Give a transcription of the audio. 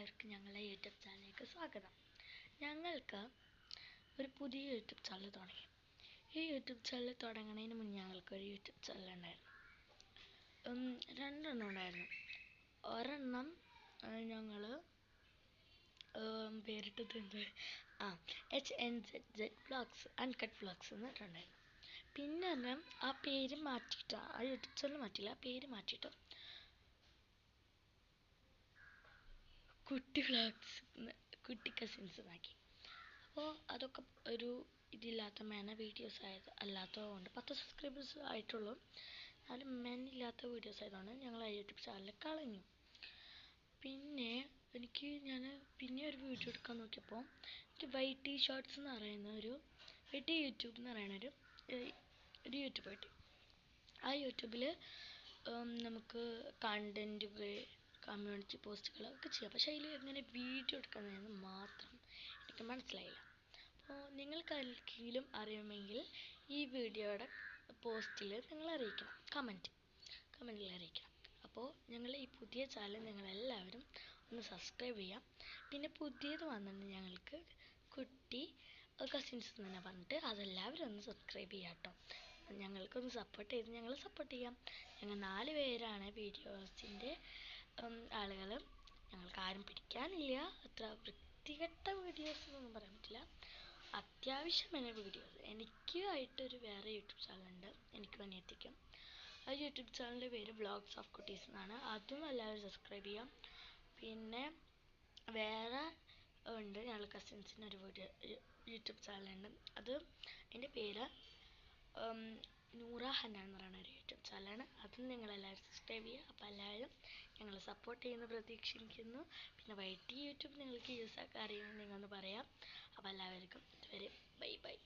എല്ലാവർക്കും ഞങ്ങളുടെ യൂട്യൂബ് ചാനലിലേക്ക് സ്വാഗതം. ഞങ്ങൾക്ക് ഒരു പുതിയ യൂട്യൂബ് ചാനൽ തുടങ്ങി. ഈ യൂട്യൂബ് ചാനൽ തുടങ്ങുന്നതിന് മുന്നേ ഞങ്ങൾക്കൊരു യൂട്യൂബ് ചാനൽ ഉണ്ടായിരുന്നു. രണ്ടെണ്ണം ഉണ്ടായിരുന്നു. ഒരെണ്ണം ഞങ്ങൾ പേരിട്ടത് HNZZ വ്ളോഗ്സ് അൺകട്ട് വ്ളോഗ്സ് എന്ന് പറഞ്ഞിട്ടുണ്ടായിരുന്നു. പിന്നെ ആ പേര് മാറ്റിയിട്ട്, ആ യൂട്യൂബ് ചാനൽ മാറ്റിയില്ല, ആ പേര് മാറ്റിയിട്ട് കുട്ടി വ്ളോഗ്സ് കുട്ടി കസിൻസ് എന്നാക്കി. അപ്പോൾ അതൊക്കെ ഒരു ഇതില്ലാത്ത വീഡിയോസ് അല്ലാത്തതുകൊണ്ട് 10 സബ്സ്ക്രൈബേഴ്സ് ആയിട്ടുള്ളൂ. എന്നാലും ഇല്ലാത്ത വീഡിയോസ് ആയതുകൊണ്ട് ഞങ്ങൾ ആ യൂട്യൂബ് ചാനൽ കളഞ്ഞു. പിന്നെ ഞാൻ ഒരു വീഡിയോ എടുക്കാൻ നോക്കിയപ്പോൾ എനിക്ക് YT ഷോർട്സ് എന്ന് പറയുന്ന YT യൂട്യൂബ് എന്ന് പറയുന്ന ഒരു യൂട്യൂബ് കിട്ടി. ആ യൂട്യൂബിൽ നമുക്ക് കണ്ടൻറ്റുകൾ, കമ്മ്യൂണിറ്റി പോസ്റ്റുകളൊക്കെ ചെയ്യാം. പക്ഷേ അതിൽ എങ്ങനെ വീഡിയോ എടുക്കുന്നതെന്ന് മാത്രം എനിക്ക് മനസ്സിലായില്ല. അപ്പോൾ നിങ്ങൾക്ക് ആർക്കെങ്കിലും അറിയുമെങ്കിൽ ഈ വീഡിയോയുടെ പോസ്റ്റിൽ നിങ്ങൾ അറിയിക്കണം, കമൻറ്റിൽ അറിയിക്കണം. അപ്പോൾ ഞങ്ങൾ ഈ പുതിയ ചാനൽ നിങ്ങളെല്ലാവരും ഒന്ന് സബ്സ്ക്രൈബ് ചെയ്യാം. പിന്നെ പുതിയത് വന്നിട്ട് ഞങ്ങൾക്ക് കുട്ടി കസിൻസ് എന്ന് തന്നെ പറഞ്ഞിട്ട് അതെല്ലാവരും ഒന്ന് സബ്സ്ക്രൈബ് ചെയ്യാം കേട്ടോ. ഞങ്ങൾക്കൊന്ന് സപ്പോർട്ട് ചെയ്യാം. ഞങ്ങൾ 4 പേരാണ് വീഡിയോസിൻ്റെ ആളുകൾ. ഞങ്ങൾക്ക് ആരും പിടിക്കാനില്ല. അത്ര വൃത്തികെട്ട വീഡിയോസ് എന്നൊന്നും പറയാൻ പറ്റില്ല. അത്യാവശ്യമായ വീഡിയോസ്. എനിക്കായിട്ടൊരു വേറെ യൂട്യൂബ് ചാനലുണ്ട്, എനിക്കും അനിയത്തിക്കും. ആ യൂട്യൂബ് ചാനലിൻ്റെ പേര് വ്ളോഗ്സ് ഓഫ് കുട്ടീസ് എന്നാണ്. അതും എല്ലാവരും സബ്സ്ക്രൈബ് ചെയ്യാം. പിന്നെ വേറെ ഉണ്ട്, ഞങ്ങൾ കസിൻസിന് ഒരു യൂട്യൂബ് ചാനലുണ്ട്. അതിൻ്റെ പേര് നൂറ ഹന്ന എന്ന് പറയുന്ന ഒരു യൂട്യൂബ് ചാനലാണ്. അതും നിങ്ങളെല്ലാവരും സബ്സ്ക്രൈബ് ചെയ്യുക. അപ്പോൾ എല്ലാവരും ഞങ്ങളെ സപ്പോർട്ട് ചെയ്യുന്ന പ്രതീക്ഷിക്കുന്നു. പിന്നെ YT യൂട്യൂബ് നിങ്ങൾക്ക് യൂസ് ആക്കാൻ അറിയുമെന്ന് നിങ്ങളൊന്ന് പറയാം. അപ്പോൾ എല്ലാവർക്കും ഇതുവരെ ബൈ.